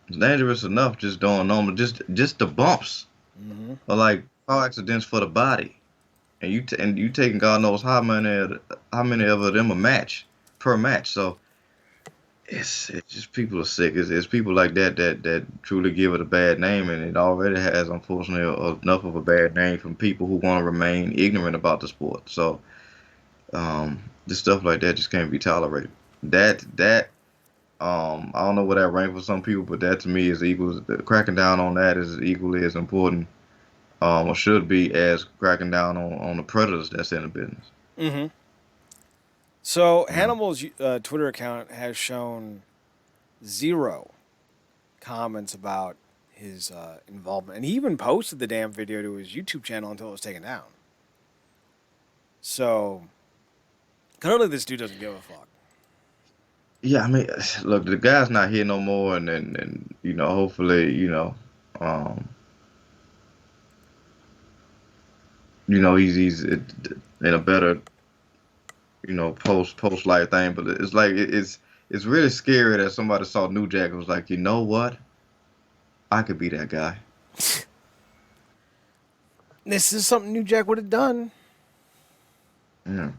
It's dangerous enough just doing normal, just the bumps, or like car accidents for the body, and you taking God knows how many of them per match. So it's just people are sick. It's people like that truly give it a bad name, and it already has, unfortunately, enough of a bad name from people who want to remain ignorant about the sport. So, just stuff like that just can't be tolerated. That I don't know where that ranks for some people, but that to me is equal. Cracking down on that is equally as important, or should be, as cracking down on the predators that's in the business. Mm-hmm. So Yeah. Hannibal's Twitter account has shown zero comments about his involvement, and he even posted the damn video to his YouTube channel until it was taken down. So clearly, this dude doesn't give a fuck. Yeah, I mean, look, the guy's not here no more, and hopefully, he's in a better, post life thing. But it's like it's really scary that somebody saw New Jack and was like, you know what, I could be that guy. This is something New Jack would have done. Yeah.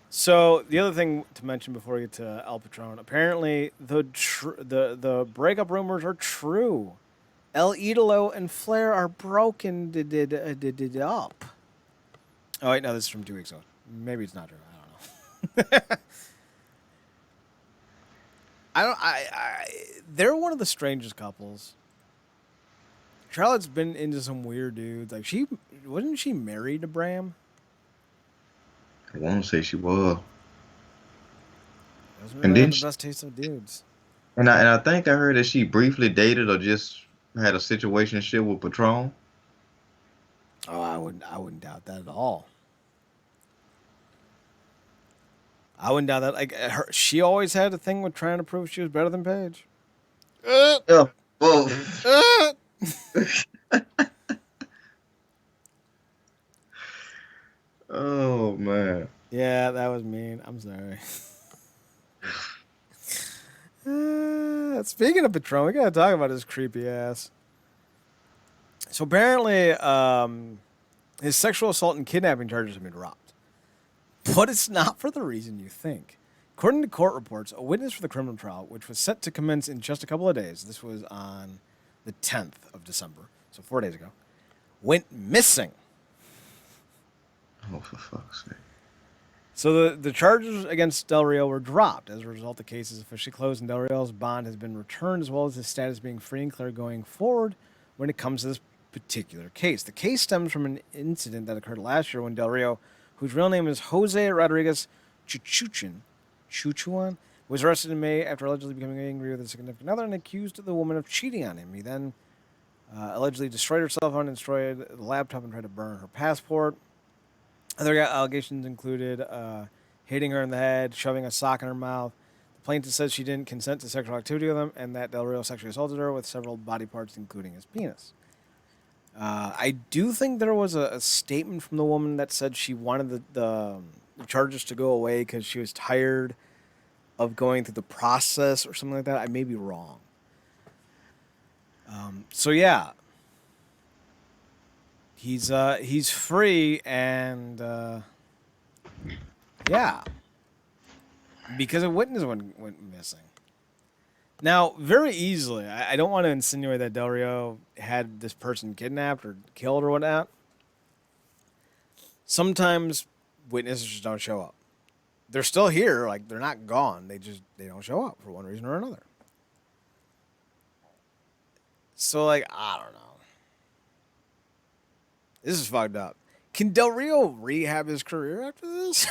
So the other thing to mention before we get to El Patron, apparently the breakup rumors are true. El Idolo and Flair are broken up. Oh wait, no, this is from 2 weeks ago. Maybe it's not true. I don't know. They're one of the strangest couples. Charlotte's been into some weird dudes. Like wasn't she married to Bram? I want to say she was, Doesn't and really have then the best taste of dudes. I think I heard that she briefly dated or just had a situationship with Patron. Oh, I wouldn't doubt that at all. I wouldn't doubt that. Like she always had a thing with trying to prove she was better than Paige. Yeah. Well. Oh man. Yeah, that was mean. I'm sorry. Speaking of Patron, we gotta talk about his creepy ass. So apparently, his sexual assault and kidnapping charges have been dropped, but it's not for the reason you think. According to court reports, a witness for the criminal trial, which was set to commence in just a couple of days, this was on the 10th of December, so 4 days ago, went missing. Oh, for fuck's sake. So the charges against Del Rio were dropped. As a result, the case is officially closed, and Del Rio's bond has been returned, as well as his status being free and clear going forward when it comes to this particular case. The case stems from an incident that occurred last year when Del Rio, whose real name is Jose Rodriguez Chuchuan, was arrested in May after allegedly becoming angry with his significant other and accused the woman of cheating on him. He then allegedly destroyed her cell phone and destroyed the laptop and tried to burn her passport. Other allegations included hitting her in the head, shoving a sock in her mouth. The plaintiff says she didn't consent to sexual activity with him and that Del Rio sexually assaulted her with several body parts, including his penis. I do think there was a statement from the woman that said she wanted the charges to go away because she was tired of going through the process or something like that. I may be wrong. So yeah, he's free and yeah, because a witness went missing. Now, very easily, I don't want to insinuate that Del Rio had this person kidnapped or killed or whatnot. Sometimes witnesses just don't show up. They're still here, like they're not gone. They don't show up for one reason or another. So like, I don't know. This is fucked up. Can Del Rio rehab his career after this?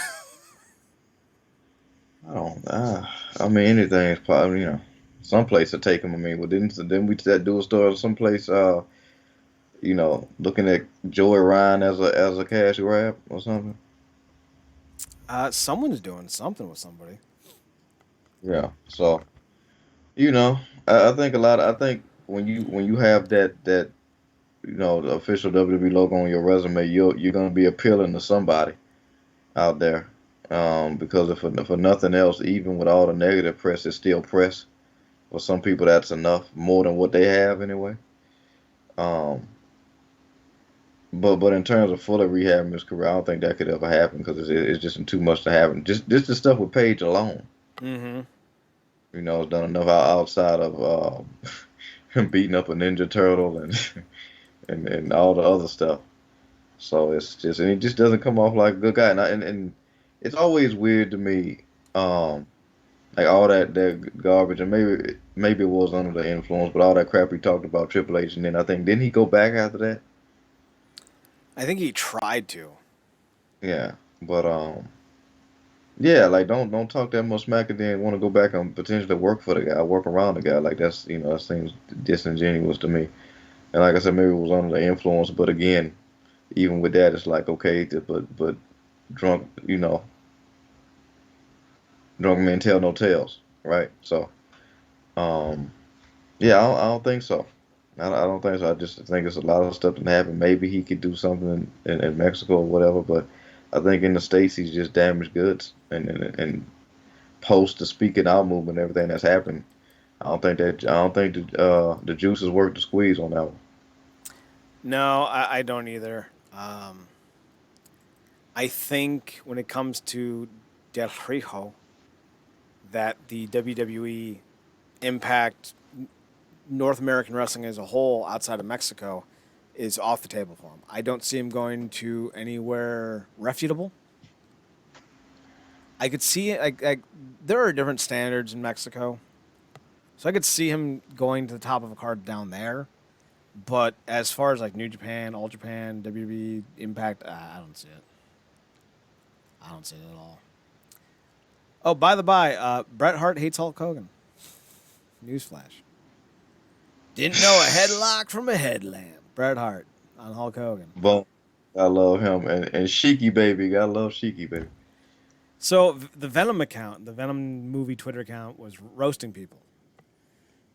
I don't. I mean, anything is probably, some place to take him. I mean, well, didn't we do a story someplace? Looking at Joey Ryan as a cash grab or something. Someone's doing something with somebody. Yeah. So, I think I think when you have that the official WWE logo on your resume, you're gonna be appealing to somebody out there. Because if for nothing else, even with all the negative press, it's still press. For some people, that's enough, more than what they have anyway. Um, but in terms of fully rehabbing his career, I don't think that could ever happen because it's just too much to happen. Just the stuff with Paige alone. Mm-hmm. You know, has done enough outside of beating up a Ninja Turtle and and all the other stuff. So it's just, and he just doesn't come off like a good guy. And it's always weird to me, um, like all that garbage, and maybe it was under the influence, but all that crap he talked about Triple H, and then I think didn't he go back after that? I think he tried to. Yeah, but yeah, like don't talk that much smack and then want to go back and potentially work for the guy, work around the guy. Like that's that seems disingenuous to me. And like I said, maybe it was under the influence, but again, even with that, it's like okay, but drunk, drunk men tell no tales, right? So, um, yeah, I don't think so. I don't think so. I just think it's a lot of stuff that happened. Maybe he could do something in Mexico or whatever, but I think in the States he's just damaged goods and post the speaking out movement, and everything that's happened. I don't think the juice is worth the squeeze on that one. No, I don't either. I think when it comes to Del Rio, that the WWE Impact North American wrestling as a whole outside of Mexico is off the table for him. I don't see him going to anywhere reputable. I could see it. Like there are different standards in Mexico, so I could see him going to the top of a card down there. But as far as like New Japan, All Japan, WWE, Impact, I don't see it. I don't see it at all. Oh, by the by, Bret Hart hates Hulk Hogan. Newsflash. Didn't know a headlock from a headlamp. Bret Hart on Hulk Hogan. But I love him and Sheiky baby, gotta love Sheiky baby. So the Venom account, the Venom movie Twitter account, was roasting people.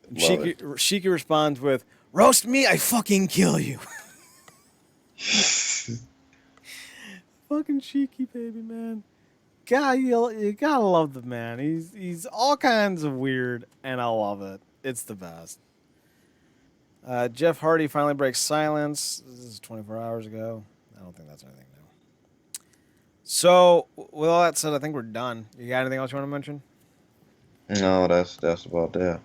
And Love it. Shiki responds with, "Roast me, I fucking kill you." Fucking Shiki baby, man. God, you gotta love the man. He's all kinds of weird, and I love it. It's the best. Jeff Hardy finally breaks silence. This is 24 hours ago. I don't think that's anything new. So, with all that said, I think we're done. You got anything else you want to mention? No, that's about that.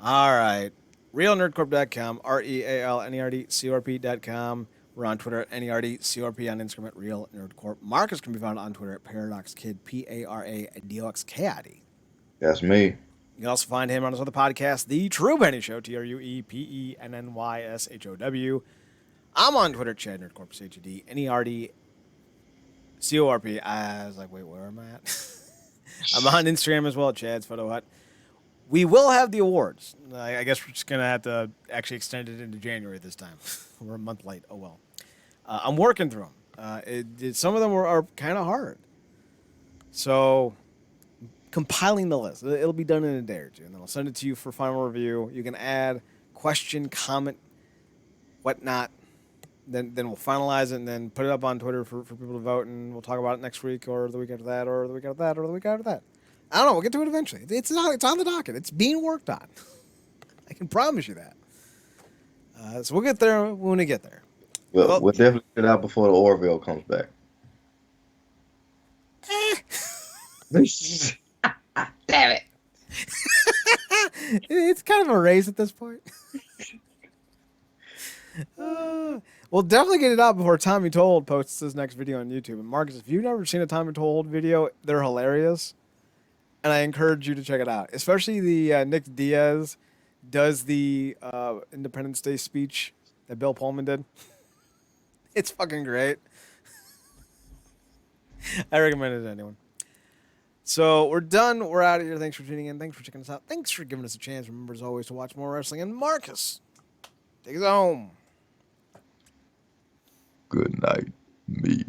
All right. RealNerdCorp.com, RealNerdCorp.com. We're on Twitter at NERDCORP, on Instagram at Real Nerd Corp. Marcus can be found on Twitter at ParadoxKid, ParadoxKid. That's me. You can also find him on his other podcast, The True Penny Show, TruePennyshow. I'm on Twitter, Chad Nerdcorp, CHD, NERDCORP. I was like, wait, where am I at? I'm on Instagram as well, Chad's Photo Hut. We will have the awards. I guess we're just going to have to actually extend it into January this time. We're a month late. Oh, well. I'm working through them. Some of them are kind of hard. So, compiling the list. It'll be done in a day or two, and then I'll send it to you for final review. You can add question, comment, whatnot. Then we'll finalize it and then put it up on Twitter for people to vote, and we'll talk about it next week or the week after that or the week after that or the week after that. I don't know. We'll get to it eventually. It's on the docket. It's being worked on. I can promise you that. So we'll get there when we get there. We'll definitely get it out before the Orville comes back. Damn it. It's kind of a race at this point. We'll definitely get it out before Tommy Told posts his next video on YouTube. And Marcus, if you've never seen a Tommy Told video, they're hilarious. And I encourage you to check it out. Especially the Nick Diaz does the Independence Day speech that Bill Pullman did. It's fucking great. I recommend it to anyone. So we're done. We're out of here. Thanks for tuning in. Thanks for checking us out. Thanks for giving us a chance. Remember, as always, to watch more wrestling. And Marcus, take us home. Good night, me.